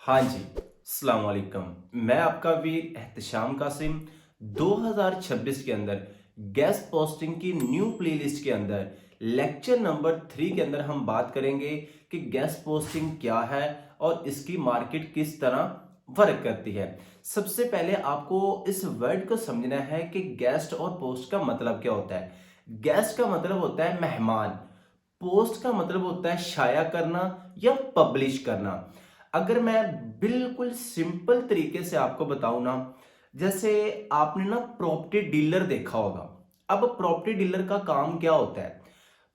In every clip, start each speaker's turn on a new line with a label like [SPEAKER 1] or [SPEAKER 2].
[SPEAKER 1] हाँ जी, अस्सलाम वालेकुम। मैं आपका वीर एहतशाम कासिम 2026 के अंदर गेस्ट पोस्टिंग की न्यू प्लेलिस्ट के अंदर लेक्चर नंबर 3 के अंदर हम बात करेंगे कि गेस्ट पोस्टिंग क्या है और इसकी मार्केट किस तरह वर्क करती है। सबसे पहले आपको इस वर्ड को समझना है कि गेस्ट और पोस्ट का मतलब क्या होता है। गेस्ट का मतलब होता है मेहमान, पोस्ट का मतलब होता है शाया करना या पब्लिश करना। अगर मैं बिल्कुल सिंपल तरीके से आपको बताऊं ना, जैसे आपने ना प्रॉपर्टी डीलर देखा होगा। अब प्रॉपर्टी डीलर का काम क्या होता है?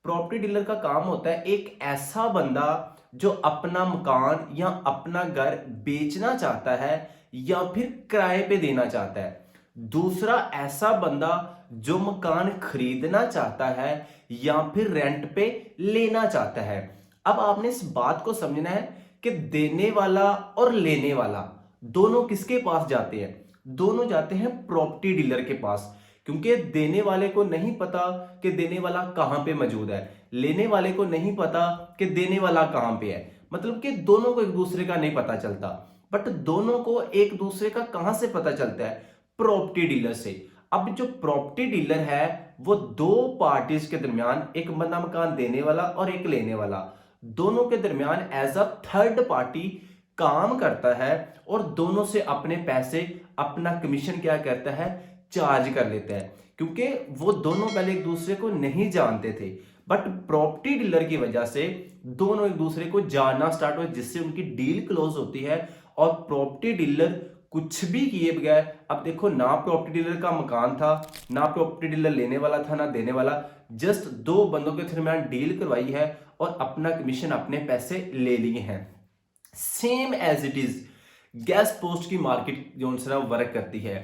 [SPEAKER 1] प्रॉपर्टी डीलर का काम होता है एक ऐसा बंदा जो अपना मकान या अपना घर बेचना चाहता है या फिर किराए पे देना चाहता है। दूसरा ऐसा बंदा जो मकान खरीदना चाहता है या फिर रेंट पे लेना चाहता है। अब आपने इस बात को समझना है कि देने वाला और लेने वाला दोनों किसके पास जाते हैं? दोनों जाते हैं प्रॉपर्टी डीलर के पास, क्योंकि देने वाले को नहीं पता कि देने वाला कहां पे मौजूद है, लेने वाले को नहीं पता कि देने वाला कहां पे है। मतलब कि दोनों को एक दूसरे का नहीं पता चलता। बट दोनों को एक दूसरे का कहां से पता चलता है? प्रॉपर्टी डीलर से। अब जो प्रॉपर्टी डीलर है वो दो पार्टीज के दरमियान, एक बंदा मकान देने वाला और एक लेने वाला, दोनों के दरमियान एज अ थर्ड पार्टी काम करता है और दोनों से अपने पैसे, अपना कमीशन क्या करता है, चार्ज कर लेता है। क्योंकि वो दोनों पहले एक दूसरे को नहीं जानते थे, बट प्रॉपर्टी डीलर की वजह से दोनों एक दूसरे को जानना स्टार्ट हुए, जिससे उनकी डील क्लोज होती है और प्रॉपर्टी डीलर कुछ भी किए बगैर, अब देखो ना प्रॉपर्टी डीलर का मकान था, ना प्रॉपर्टी डीलर लेने वाला था, ना देने वाला, जस्ट दो बंदों के दरमियान डील करवाई है और अपना कमीशन, अपने पैसे ले लिए हैं। Same as it is guest post की मार्केट जो है वर्क करती है।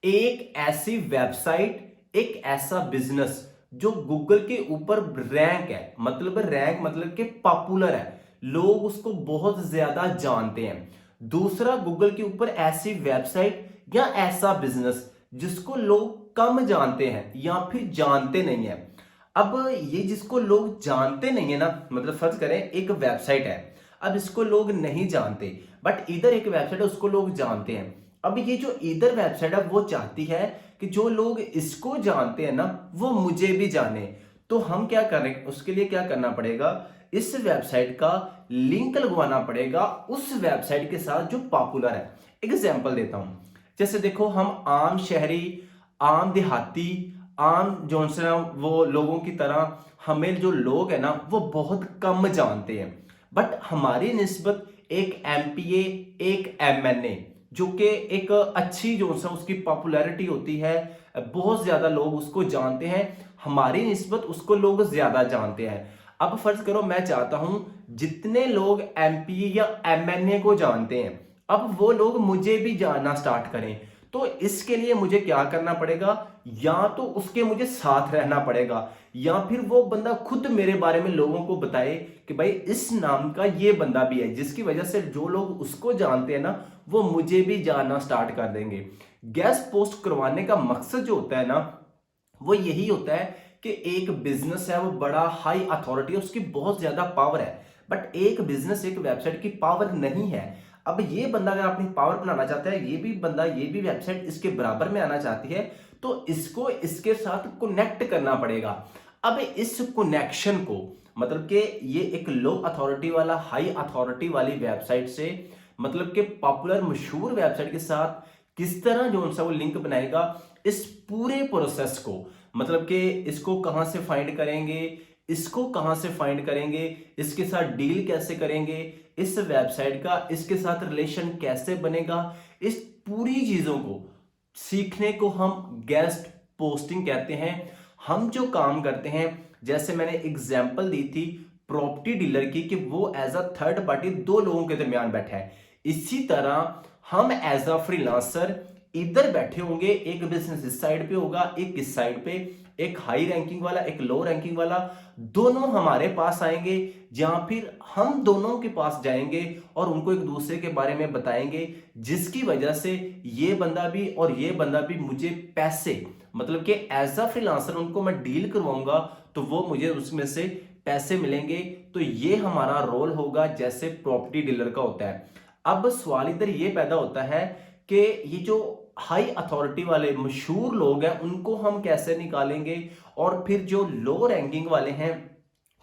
[SPEAKER 1] एक ऐसी वेबसाइट, एक ऐसा बिजनेस जो गूगल के ऊपर रैंक है, मतलब रैंक मतलब कि पॉपुलर है, लोग उसको बहुत ज्यादा जानते हैं। दूसरा, गूगल के ऊपर ऐसी वेबसाइट या ऐसा बिजनेस जिसको लोग कम जानते हैं या फिर जानते नहीं है। अब ये जिसको लोग जानते नहीं है ना, मतलब फर्ज करें एक वेबसाइट है, अब इसको लोग नहीं जानते, बट इधर एक वेबसाइट है उसको लोग जानते हैं। अब ये जो इधर वेबसाइट है वो चाहती है कि जो लोग इसको जानते हैं ना वो मुझे भी जाने। तो हम क्या करें, उसके लिए क्या करना पड़ेगा, इस वेबसाइट का लिंक लगवाना पड़ेगा उस वेबसाइट के साथ जो पॉपुलर है। एग्जांपल देता हूं, जैसे देखो हम आम शहरी, आम देहाती, आम जो है वो लोगों की तरह हमें जो लोग है ना वो बहुत कम जानते हैं। बट हमारी निस्बत एक एमपीए, एक एमएनए, जो कि एक अच्छी जो है उसकी पॉपुलैरिटी होती है, बहुत ज्यादा लोग उसको जानते हैं, हमारी निस्बत उसको लोग ज्यादा जानते हैं। अब फर्ज करो मैं चाहता हूं जितने लोग एमपीए या एमएनए को जानते हैं, अब वो लोग मुझे भी जानना स्टार्ट करें। तो इसके लिए मुझे क्या करना पड़ेगा, या तो उसके मुझे साथ रहना पड़ेगा या फिर वो बंदा खुद मेरे बारे में लोगों को बताए कि भाई इस नाम का ये बंदा भी है, जिसकी वजह से जो लोग उसको जानते हैं ना वो मुझे भी जानना स्टार्ट कर देंगे। गेस्ट पोस्ट करवाने का मकसद जो होता है ना वो यही होता है कि एक बिजनेस है वो बड़ा हाई अथॉरिटी है, उसकी बहुत ज्यादा पावर है, बट एक बिजनेस, एक वेबसाइट की पावर नहीं है। अब ये बंदा अगर अपनी पावर बनाना चाहता है, ये भी बंदा, ये भी वेबसाइट इसके बराबर में आना चाहती है, तो इसको इसके साथ कनेक्ट करना पड़ेगा। अब इस कनेक्शन को, मतलब कि ये एक लो अथॉरिटी वाला हाई अथॉरिटी वाली वेबसाइट से, मतलब कि पॉपुलर मशहूर वेबसाइट के साथ किस तरह जो सा वो लिंक बनाएगा, इस पूरे प्रोसेस को, मतलब कि इसको कहां से फाइंड करेंगे, इसको कहां से फाइंड करेंगे, इसके साथ डील कैसे करेंगे, इस वेबसाइट का इसके साथ रिलेशन कैसे बनेगा, इस पूरी चीजों को सीखने को हम गेस्ट पोस्टिंग कहते हैं। हम जो काम करते हैं, जैसे मैंने एग्जांपल दी थी प्रॉपर्टी डीलर की कि वो एज अ थर्ड पार्टी दो लोगों के दरमियान बैठा है, इसी तरह हम एज अ फ्रीलांसर इधर बैठे होंगे, एक बिजनेस इस साइड पे होगा, एक इस साइड पे, एक हाई रैंकिंग वाला, एक लो रैंकिंग वाला, दोनों हमारे पास आएंगे, या फिर हम दोनों के पास जाएंगे और उनको एक दूसरे के बारे में बताएंगे, जिसकी वजह से ये बंदा भी और ये बंदा भी मुझे पैसे, मतलब कि एज अ फ्रीलांसर उनको मैं डील करवाऊंगा तो वो मुझे उसमें से पैसे मिलेंगे। तो ये हमारा रोल होगा जैसे प्रॉपर्टी डीलर का होता है। अब सवाल इधर ये पैदा होता है कि ये जो हाई अथॉरिटी वाले मशहूर लोग हैं उनको हम कैसे निकालेंगे, और फिर जो लो रैंकिंग वाले हैं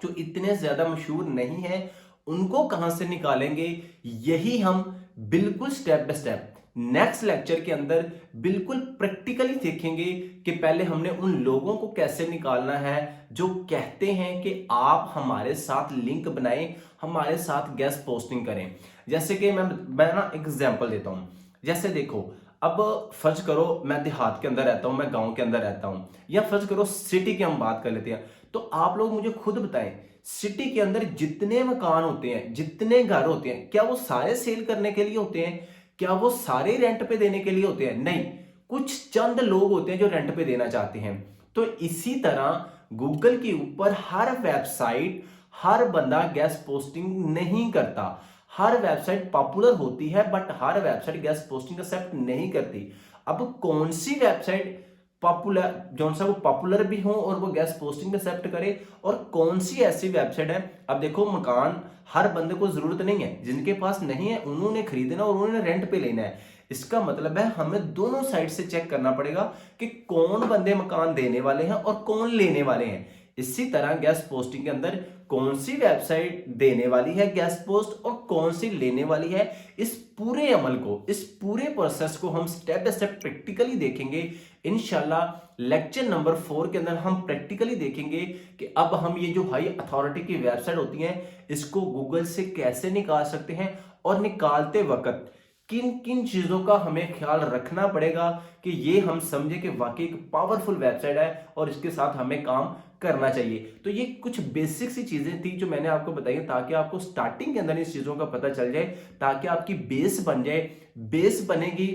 [SPEAKER 1] जो इतने ज्यादा मशहूर नहीं है उनको कहां से निकालेंगे। यही हम बिल्कुल step by step next lecture के अंदर बिल्कुल प्रैक्टिकली देखेंगे कि पहले हमने उन लोगों को कैसे निकालना है जो कहते हैं कि आप हमारे साथ लिंक बनाएं, हमारे साथ गेस्ट पोस्टिंग करें। जैसे कि मैं ना एग्जांपल देता हूं। जैसे देखो, अब फर्ज करो मैं देहात के अंदर रहता हूं, मैं गांव के अंदर रहता हूं, या फर्ज करो सिटी की हम बात कर लेते हैं। तो आप लोग मुझे खुद बताएं, सिटी के अंदर जितने मकान होते हैं, जितने घर होते हैं, क्या वो सारे सेल करने के लिए होते हैं? क्या वो सारे रेंट पे देने के लिए होते हैं? नहीं, कुछ चंद लोग होते हैं जो रेंट पे देना चाहते हैं। तो इसी तरह गूगल के ऊपर हर वेबसाइट, हर बंदा गेस्ट पोस्टिंग नहीं करता। हर वेबसाइट पॉपुलर होती है बट हर वेबसाइट गेस्ट पोस्टिंग एक्सेप्ट नहीं करती। अब कौन सी वेबसाइट पॉपुलर, जो सा वो पॉपुलर भी हो और वो गेस्ट पोस्टिंग एक्सेप्ट करे, और कौन सी ऐसी वेबसाइट है। अब देखो, मकान हर बंदे को जरूरत नहीं है, जिनके पास नहीं है उन्होंने खरीदना और उन्होंने रेंट पे लेना है। इसका मतलब है हमें दोनों साइड से चेक करना पड़ेगा कि कौन बंदे मकान देने वाले हैं और कौन लेने वाले हैं। इसी तरह गेस्ट पोस्टिंग के अंदर कौन सी वेबसाइट देने वाली है गेस्ट पोस्ट और कौन सी लेने वाली है, इस पूरे अमल को, इस पूरे प्रोसेस को हम स्टेप बाय स्टेप प्रैक्टिकली देखेंगे। इंशाल्लाह लेक्चर नंबर 4 के अंदर हम प्रैक्टिकली देखेंगे कि अब हम ये जो हाई अथॉरिटी की वेबसाइट होती हैं इसको गूगल से कैसे निकाल सकते हैं, और निकालते वक्त किन किन चीजों का हमें ख्याल रखना पड़ेगा कि ये हम समझे कि वाकई एक पावरफुल वेबसाइट है और इसके साथ हमें काम करना चाहिए। तो ये कुछ बेसिक सी चीजें थी जो मैंने आपको बताई ताकि आपको स्टार्टिंग के अंदर इस चीजों का पता चल जाए, ताकि आपकी बेस बन जाए। बेस बनेगी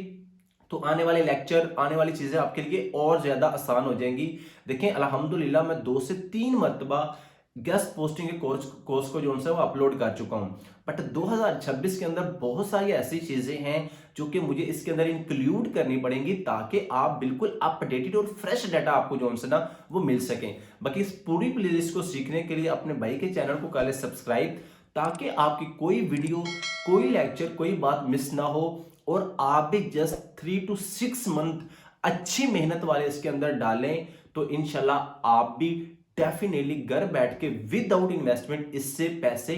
[SPEAKER 1] तो आने वाले लेक्चर, आने वाली चीजें आपके लिए और ज्यादा आसान हो जाएंगी। देखें, अल्हम्दुलिल्लाह मैं 2 से 3 मरतबा गेस्ट पोस्टिंग के कोर्स को जो है वो अपलोड कर चुका हूं। बट 2026 के अंदर बहुत सारी ऐसी चीजें हैं जो कि मुझे इसके अंदर इंक्लूड करनी पड़ेंगी ताकि आप बिल्कुल अपडेटेड और फ्रेश डाटा आपको जो है ना वो मिल सके। बाकी इस पूरी प्लेलिस्ट को सीखने के लिए अपने भाई के चैनल को कर ले सब्सक्राइब, ताकि आपकी कोई वीडियो, कोई लेक्चर, कोई बात मिस ना हो, और आप भी जस्ट 3 to 6 मंथ अच्छी मेहनत वाले इसके अंदर डालें तो इंशाल्लाह आप भी डेफिनेटली घर बैठ के विदाउट इन्वेस्टमेंट इससे पैसे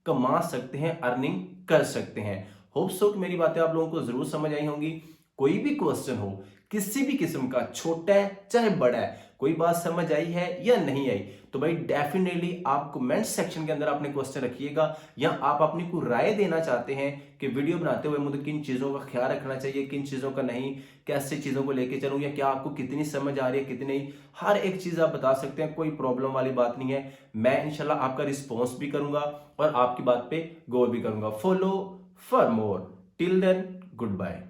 [SPEAKER 1] कमा सकते हैं, अर्निंग कर सकते हैं। होप सो कि मेरी बातें आप लोगों को जरूर समझ आई होंगी। कोई भी क्वेश्चन हो, किसी भी किस्म का, छोटा है चाहे बड़ा है, कोई बात समझ आई है या नहीं आई, तो भाई डेफिनेटली आप कमेंट सेक्शन के अंदर अपने क्वेश्चन रखिएगा, या आप अपनी को राय देना चाहते हैं कि वीडियो बनाते हुए मुझे किन चीजों का ख्याल रखना चाहिए, किन चीजों का नहीं, कैसे चीजों को लेके चलूं, या क्या आपको कितनी समझ आ रही है कितनी नहीं, हर एक चीज आप बता सकते हैं। कोई प्रॉब्लम वाली बात नहीं है। मैं इंशाल्लाह आपका रिस्पॉन्स भी करूंगा और आपकी बात पे गौर भी करूंगा। Follow for more. Till then, good bye.